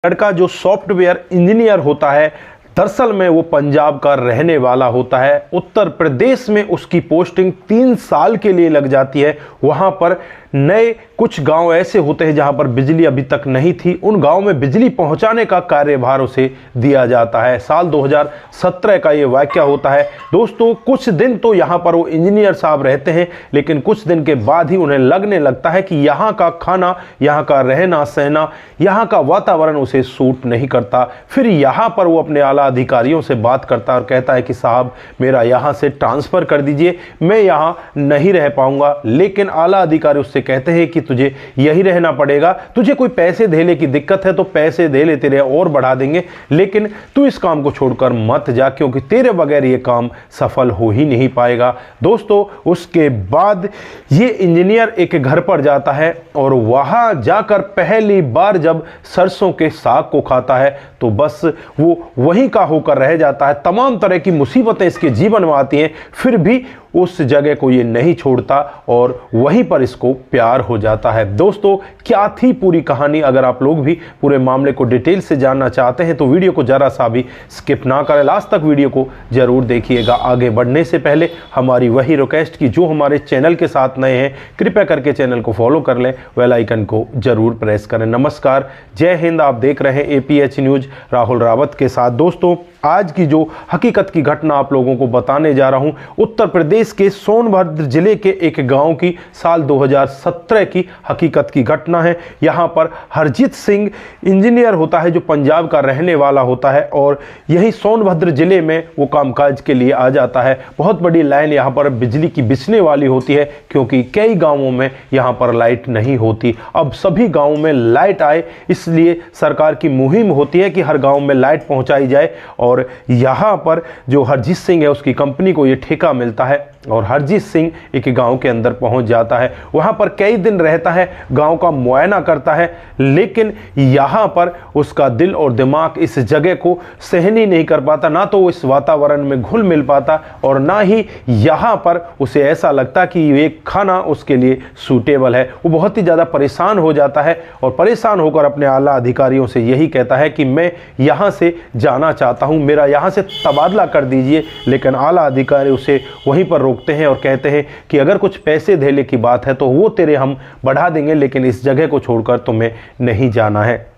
लड़का जो software engineer होता है, दरअसल में वो पंजाब का रहने वाला होता है। उत्तर प्रदेश में उसकी पोस्टिंग 3 साल के लिए लग जाती है। वहाँ पर नए कुछ गांव ऐसे होते हैं जहां पर बिजली अभी तक नहीं थी, उन गांव में बिजली पहुंचाने का कार्यभार उसे दिया जाता है। साल 2017 का ये वाकया होता है। दोस्तों, कुछ दिन तो यहां पर वो इंजीनियर साहब रहते हैं, लेकिन कुछ दिन के बाद ही उन्हें लगने लगता है कि यहाँ का खाना, यहाँ का रहना सहना, यहाँ का वातावरण उसे सूट नहीं करता। फिर यहाँ पर वो अपने आला अधिकारियों से बात करता है और कहता है कि साहब, मेरा यहाँ से ट्रांसफ़र कर दीजिए, मैं यहाँ नहीं रह पाऊँगा। लेकिन आला अधिकारी उससे कहते हैं कि तुझे यही रहना पड़ेगा, तुझे कोई पैसे धेले की दिक्कत है तो पैसे दे ले, तेरे और बढ़ा देंगे, लेकिन तू इस काम को छोड़कर मत जा, क्योंकि तेरे बगैर ये काम सफल हो ही नहीं पाएगा। दोस्तों, उसके बाद ये इंजीनियर एक घर पर जाता है और वहां जाकर पहली बार जब सरसों के साग को खाता है तो बस वो वहीं का होकर रह जाता है। तमाम तरह की मुसीबतें इसके जीवन में आती हैं, फिर भी उस जगह को ये नहीं छोड़ता और वहीं पर इसको प्यार हो जाता है। दोस्तों, क्या थी पूरी कहानी? अगर आप लोग भी पूरे मामले को डिटेल से जानना चाहते हैं तो वीडियो को जरा सा भी स्किप ना करें, लास्ट तक वीडियो को जरूर देखिएगा। आगे बढ़ने से पहले हमारी वही रिक्वेस्ट की जो हमारे चैनल के साथ नए हैं, कृपया करके चैनल को फॉलो कर लें, बेल आइकन को जरूर प्रेस करें। नमस्कार, जय हिंद। आप देख रहे हैं APH न्यूज राहुल रावत के साथ। दोस्तों, आज की जो हकीकत की घटना आप लोगों को बताने जा रहा हूं, उत्तर प्रदेश के सोनभद्र जिले के एक गांव की साल 2017 की हकीकत की घटना है। यहां पर हरजीत सिंह इंजीनियर होता है जो पंजाब का रहने वाला होता है और यही सोनभद्र जिले में वो कामकाज के लिए आ जाता है। बहुत बड़ी लाइन यहां पर बिजली की बिछने वाली होती है, क्योंकि कई गांवों में यहां पर लाइट नहीं होती। अब सभी गांवों में लाइट आए, इसलिए सरकार की मुहिम होती है कि हर गांव में लाइट पहुंचाई जाए। और यहाँ पर जो हरजीत सिंह है उसकी कंपनी को ये ठेका मिलता है और हरजीत सिंह एक गांव के अंदर पहुंच जाता है। वहाँ पर कई दिन रहता है, गांव का मुआयना करता है, लेकिन यहाँ पर उसका दिल और दिमाग इस जगह को सहन ही नहीं कर पाता। ना तो वो इस वातावरण में घुल मिल पाता और ना ही यहाँ पर उसे ऐसा लगता कि ये खाना उसके लिए सूटेबल है। वो बहुत ही ज़्यादा परेशान हो जाता है और परेशान होकर अपने आला अधिकारियों से यही कहता है कि मैं यहाँ से जाना चाहता हूँ, मेरा यहाँ से तबादला कर दीजिए। लेकिन आला अधिकारी उसे वहीं पर रोकते हैं और कहते हैं कि अगर कुछ पैसे धेले की बात है तो वो तेरे हम बढ़ा देंगे, लेकिन इस जगह को छोड़कर तुम्हें नहीं जाना है।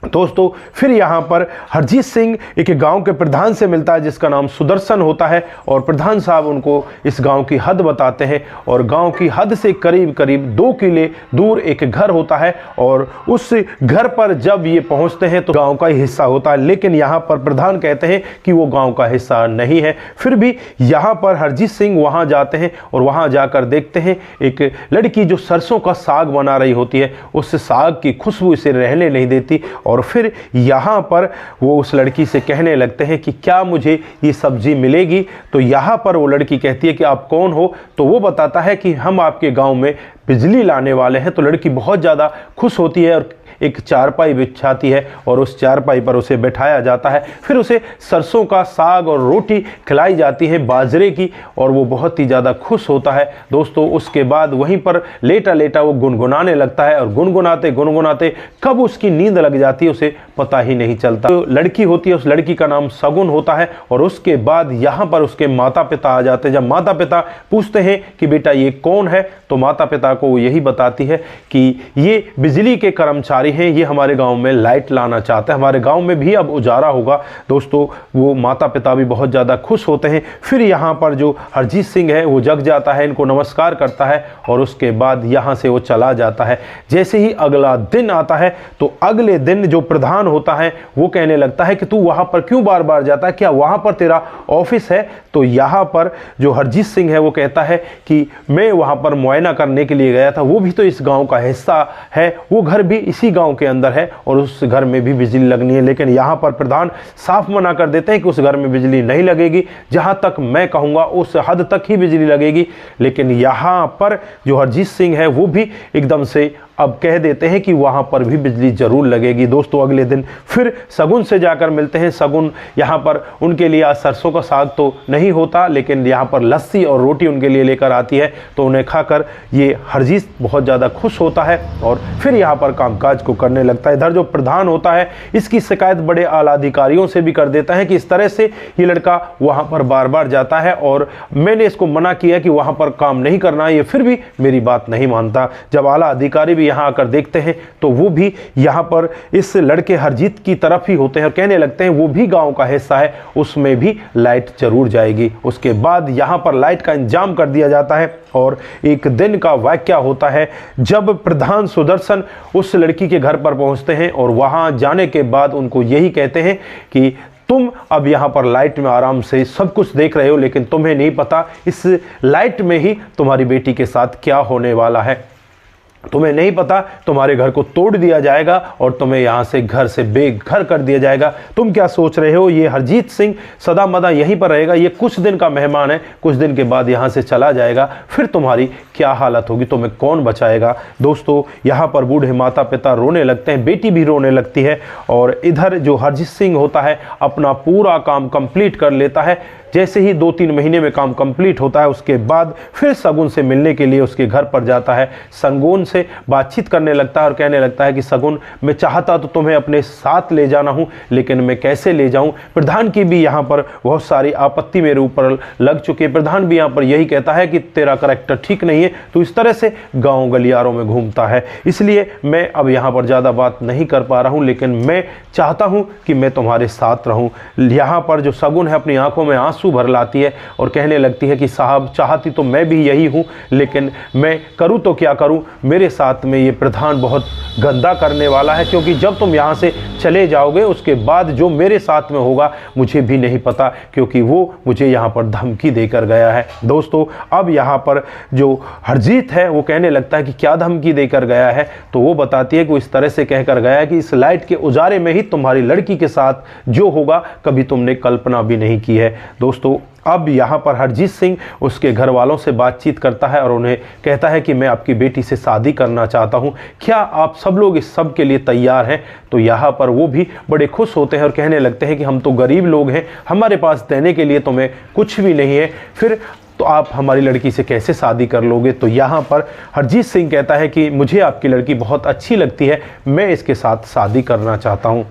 दोस्तों, फिर यहाँ पर हरजीत सिंह एक गांव के प्रधान से मिलता है जिसका नाम सुदर्शन होता है और प्रधान साहब उनको इस गांव की हद बताते हैं और गांव की हद से करीब करीब 2 किले दूर एक घर होता है और उस घर पर जब ये पहुंचते हैं तो गांव का ही हिस्सा होता है। लेकिन यहाँ पर प्रधान कहते हैं कि वो गांव का हिस्सा नहीं है। फिर भी यहाँ पर हरजीत सिंह वहाँ जाते हैं और वहाँ जाकर देखते हैं एक लड़की जो सरसों का साग बना रही होती है। उस साग की खुशबू इसे रहने नहीं देती और फिर यहाँ पर वो उस लड़की से कहने लगते हैं कि क्या मुझे ये सब्जी मिलेगी? तो यहाँ पर वो लड़की कहती है कि आप कौन हो? तो वो बताता है कि हम आपके गांव में बिजली लाने वाले हैं। तो लड़की बहुत ज़्यादा खुश होती है और एक चारपाई बिछाती है और उस चारपाई पर उसे बैठाया जाता है। फिर उसे सरसों का साग और रोटी खिलाई जाती है बाजरे की और वो बहुत ही ज़्यादा खुश होता है। दोस्तों, उसके बाद वहीं पर लेटा लेटा वो गुनगुनाने लगता है और गुनगुनाते गुनगुनाते कब उसकी नींद लग जाती है उसे पता ही नहीं चलता। तो लड़की होती है, उस लड़की का नाम सगुन होता है और उसके बाद यहाँ पर उसके माता पिता आ जाते हैं। जब माता पिता पूछते हैं कि बेटा ये कौन है, तो माता पिता को यही बताती है कि ये बिजली के कर्मचारी हैं, ये हमारे गांव में लाइट लाना चाहते हैं, हमारे गांव में भी अब उजाला होगा। दोस्तों, वो माता पिता भी बहुत ज़्यादा खुश होते हैं। फिर यहाँ पर जो हरजीत सिंह है वो जग जाता है, इनको नमस्कार करता है और उसके बाद यहाँ से वो चला जाता है। जैसे ही अगला दिन आता है तो अगले दिन जो प्रधान होता है वो कहने लगता है कि तू वहाँ पर क्यों बार बार जाता है, क्या वहाँ पर तेरा ऑफिस है? तो यहाँ पर जो हरजीत सिंह है वो कहता है कि मैं वहाँ पर मुआयना करने के लिए गया था, वो भी तो इस गाँव का हिस्सा है, वो घर भी इसी गांव के अंदर है और उस घर में भी बिजली लगनी है। लेकिन यहाँ पर प्रधान साफ मना कर देते हैं कि उस घर में बिजली नहीं लगेगी, जहाँ तक मैं कहूँगा उस हद तक ही बिजली लगेगी। लेकिन यहाँ पर जो हरजीत सिंह है वो भी एकदम से अब कह देते हैं कि वहाँ पर भी बिजली ज़रूर लगेगी। दोस्तों अगले दिन फिर शगुन से जाकर मिलते हैं। शगुन यहाँ पर उनके लिए आज सरसों का साग तो नहीं होता, लेकिन यहाँ पर लस्सी और रोटी उनके लिए लेकर आती है, तो उन्हें खाकर ये हरजीत बहुत ज़्यादा खुश होता है और फिर यहाँ पर कामकाज को करने लगता है। इधर जो प्रधान होता है इसकी शिकायत बड़े आला अधिकारियों से भी कर देता है कि इस तरह से ये लड़का वहाँ पर बार बार जाता है और मैंने इसको मना किया कि वहाँ पर काम नहीं करना है, ये फिर भी मेरी बात नहीं मानता। जब आला अधिकारी भी यहाँ आकर देखते हैं तो वो भी यहाँ पर इस लड़के हरजीत की तरफ ही होते हैं और कहने लगते हैं वो भी गाँव का हिस्सा है, उसमें भी लाइट जरूर जाएगी। उसके बाद यहाँ पर लाइट का इंतजाम कर दिया जाता है और एक दिन का वाकया होता है जब प्रधान सुदर्शन उस लड़की के घर पर पहुंचते हैं और वहां जाने के बाद उनको यही कहते हैं कि तुम अब यहाँ पर लाइट में आराम से सब कुछ देख रहे हो, लेकिन तुम्हें नहीं पता इस लाइट में ही तुम्हारी बेटी के साथ क्या होने वाला है। तुम्हें नहीं पता तुम्हारे घर को तोड़ दिया जाएगा और तुम्हें यहाँ से घर से बेघर कर दिया जाएगा। तुम क्या सोच रहे हो ये हरजीत सिंह सदा मदा यहीं पर रहेगा, ये कुछ दिन का मेहमान है, कुछ दिन के बाद यहाँ से चला जाएगा, फिर तुम्हारी क्या हालत होगी, तुम्हें कौन बचाएगा। दोस्तों यहाँ पर बूढ़े माता पिता रोने लगते हैं, बेटी भी रोने लगती है और इधर जो हरजीत सिंह होता है अपना पूरा काम कंप्लीट कर लेता है। जैसे ही 2-3 महीने में काम कंप्लीट होता है उसके बाद फिर शगुन से मिलने के लिए उसके घर पर जाता है। शगुन से बातचीत करने लगता है और कहने लगता है कि शगुन मैं चाहता तो तुम्हें अपने साथ ले जाना हूं, लेकिन मैं कैसे ले जाऊं। प्रधान की भी यहाँ पर बहुत सारी आपत्ति मेरे ऊपर लग चुकी है। प्रधान भी यहाँ पर यही कहता है कि तेरा करैक्टर ठीक नहीं है, तो इस तरह से गाँव गलियारों में घूमता है, इसलिए मैं अब यहाँ पर ज़्यादा बात नहीं कर पा रहा हूँ, लेकिन मैं चाहता हूँ कि मैं तुम्हारे साथ रहूँ। यहाँ पर जो शगुन है अपनी आंखों में आंसू भर लाती है और कहने लगती है कि साहब चाहती तो मैं भी यही हूँ, लेकिन मैं करूँ तो क्या करूँ, मेरे साथ में ये प्रधान बहुत गंदा करने वाला है, क्योंकि जब तुम यहाँ से चले जाओगे उसके बाद जो मेरे साथ में होगा मुझे भी नहीं पता, क्योंकि वो मुझे यहाँ पर धमकी देकर गया है। दोस्तों अब यहाँ पर जो हरजीत है वो कहने लगता है कि क्या धमकी देकर गया है, तो वो बताती है कि वो इस तरह से कहकर गया है कि इस लाइट के उजारे में ही तुम्हारी लड़की के साथ जो होगा कभी तुमने कल्पना भी नहीं की है। दोस्तों अब यहाँ पर हरजीत सिंह उसके घर वालों से बातचीत करता है और उन्हें कहता है कि मैं आपकी बेटी से शादी करना चाहता हूँ, क्या आप सब लोग इस सब के लिए तैयार हैं। तो यहाँ पर वो भी बड़े खुश होते हैं और कहने लगते हैं कि हम तो गरीब लोग हैं, हमारे पास देने के लिए तुम्हें कुछ भी नहीं है, फिर तो आप हमारी लड़की से कैसे शादी कर लोगे। तो यहाँ पर हरजीत सिंह कहता है कि मुझे आपकी लड़की बहुत अच्छी लगती है, मैं इसके साथ शादी करना चाहता हूँ।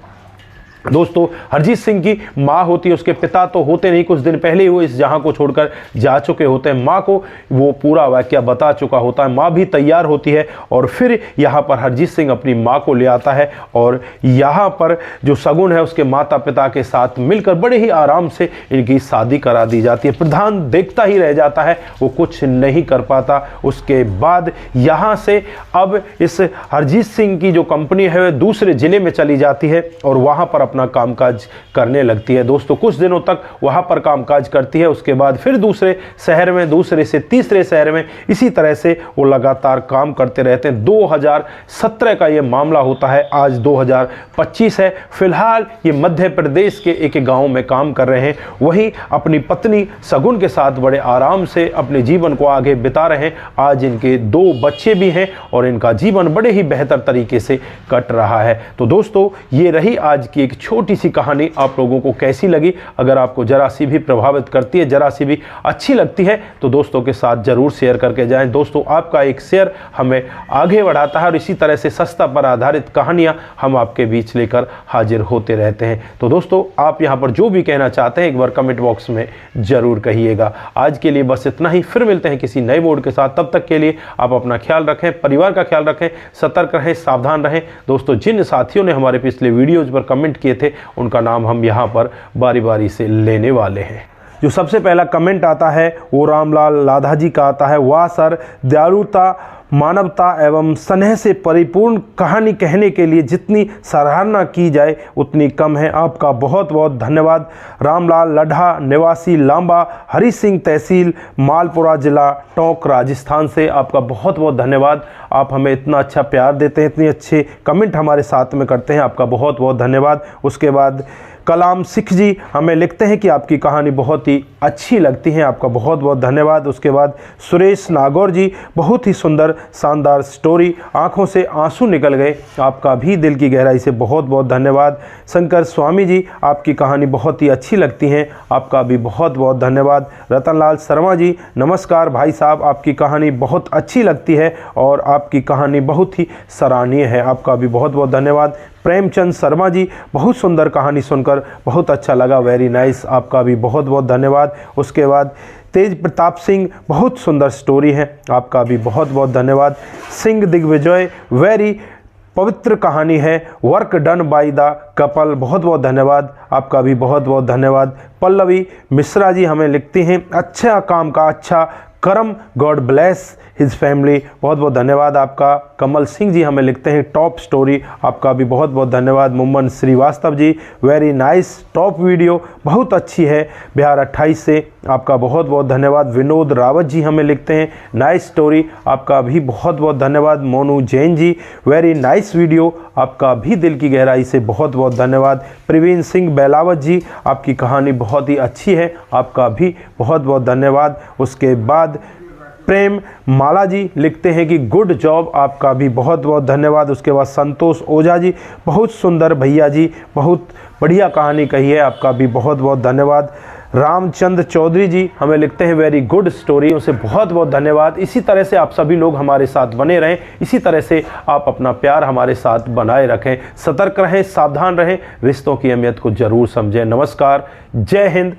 दोस्तों हरजीत सिंह की माँ होती है, उसके पिता तो होते नहीं, कुछ दिन पहले ही वो इस जहां को छोड़कर जा चुके होते हैं। माँ को वो पूरा वाकया बता चुका होता है, माँ भी तैयार होती है और फिर यहाँ पर हरजीत सिंह अपनी माँ को ले आता है और यहाँ पर जो शगुन है उसके माता पिता के साथ मिलकर बड़े ही आराम से इनकी शादी करा दी जाती है। प्रधान देखता ही रह जाता है, वो कुछ नहीं कर पाता। उसके बाद यहाँ से अब इस हरजीत सिंह की जो कंपनी है वह दूसरे जिले में चली जाती है और वहाँ पर अपना कामकाज करने लगती है। दोस्तों कुछ दिनों तक वहां पर कामकाज करती है, उसके बाद फिर दूसरे शहर में, दूसरे से तीसरे शहर में, इसी तरह से वो लगातार काम करते रहते हैं। 2017 का ये मामला होता है, आज 2025 है। फिलहाल ये मध्य प्रदेश के एक गांव में काम कर रहे हैं, वहीं अपनी पत्नी शगुन के साथ बड़े आराम से अपने जीवन को आगे बिता रहे हैं। आज इनके 2 बच्चे भी हैं और इनका जीवन बड़े ही बेहतर तरीके से कट रहा है। तो दोस्तों ये रही आज की एक छोटी सी कहानी, आप लोगों को कैसी लगी? अगर आपको जरा सी भी प्रभावित करती है, जरा सी भी अच्छी लगती है तो दोस्तों के साथ जरूर शेयर करके जाएं। दोस्तों आपका एक शेयर हमें आगे बढ़ाता है और इसी तरह से सस्ता पर आधारित कहानियां हम आपके बीच लेकर हाजिर होते रहते हैं। तो दोस्तों आप यहां पर जो भी कहना चाहते हैं एक बार कमेंट बॉक्स में जरूर कहिएगा। आज के लिए बस इतना ही, फिर मिलते हैं किसी नए मोड के साथ। तब तक के लिए आप अपना ख्याल रखें, परिवार का ख्याल रखें, सतर्क रहें, सावधान रहें। दोस्तों जिन साथियों ने हमारे पिछले वीडियोज पर कमेंट किए थे उनका नाम हम यहाँ पर बारी बारी से लेने वाले हैं। जो सबसे पहला कमेंट आता है वो रामलाल लाधा जी का आता है। वाह सर, दयालुता, मानवता एवं स्नेह से परिपूर्ण कहानी कहने के लिए जितनी सराहना की जाए उतनी कम है। आपका बहुत बहुत धन्यवाद। रामलाल लड्ढा, निवासी लांबा, हरी सिंह तहसील, मालपुरा जिला, टोंक, राजस्थान से आपका बहुत बहुत धन्यवाद। आप हमें इतना अच्छा प्यार देते हैं, इतने अच्छे कमेंट हमारे साथ में करते हैं, आपका बहुत बहुत धन्यवाद। उसके बाद कलाम सिख जी हमें लिखते हैं कि आपकी कहानी बहुत ही अच्छी लगती है, आपका बहुत बहुत धन्यवाद। उसके बाद सुरेश नागौर जी, बहुत ही सुंदर शानदार स्टोरी, आंखों से आंसू निकल गए, आपका भी दिल की गहराई से बहुत बहुत धन्यवाद। शंकर स्वामी जी, आपकी कहानी बहुत ही अच्छी लगती है, आपका भी बहुत बहुत धन्यवाद। रतनलाल शर्मा जी, नमस्कार भाई साहब, आपकी कहानी बहुत अच्छी लगती है और आपकी कहानी बहुत ही सराहनीय है, आपका भी बहुत बहुत धन्यवाद। प्रेमचंद शर्मा जी, बहुत सुंदर कहानी सुनकर बहुत अच्छा लगा, वेरी नाइस, आपका भी बहुत बहुत धन्यवाद। उसके बाद तेज प्रताप सिंह, बहुत सुंदर स्टोरी है, आपका भी बहुत बहुत धन्यवाद। सिंह दिग्विजय, वेरी पवित्र कहानी है, work done by the couple, बहुत बहुत धन्यवाद, आपका भी बहुत बहुत धन्यवाद। पल्लवी मिश्रा जी हमें लिखती हैं, अच्छा काम का अच्छा कर्म, गॉड ब्लेस हिज फैमिली, बहुत बहुत धन्यवाद आपका। कमल सिंह जी हमें लिखते हैं, टॉप स्टोरी, आपका भी बहुत बहुत धन्यवाद। मुमन Srivastava ji, very nice, top video, बहुत अच्छी है, बिहार 28 से, आपका बहुत बहुत धन्यवाद। विनोद रावत जी हमें लिखते हैं, नाइस स्टोरी, आपका भी बहुत बहुत धन्यवाद। Monu Jain ji, very nice video, आपका भी दिल की गहराई से बहुत बहुत धन्यवाद। प्रवीण सिंह बेलावत जी, आपकी कहानी बहुत ही अच्छी है, आपका भी बहुत बहुत धन्यवाद। उसके बाद प्रेम माला जी लिखते हैं कि गुड जॉब, आपका भी बहुत बहुत धन्यवाद। उसके बाद संतोष ओझा जी, बहुत सुंदर भैया जी, बहुत बढ़िया कहानी कही है, आपका भी बहुत बहुत धन्यवाद। रामचंद्र चौधरी जी हमें लिखते हैं, वेरी गुड स्टोरी, उनसे बहुत बहुत धन्यवाद। इसी तरह से आप सभी लोग हमारे साथ बने रहें, इसी तरह से आप अपना प्यार हमारे साथ बनाए रखें, सतर्क रहें, सावधान रहें, रिश्तों की अहमियत को जरूर समझें। नमस्कार, जय हिंद,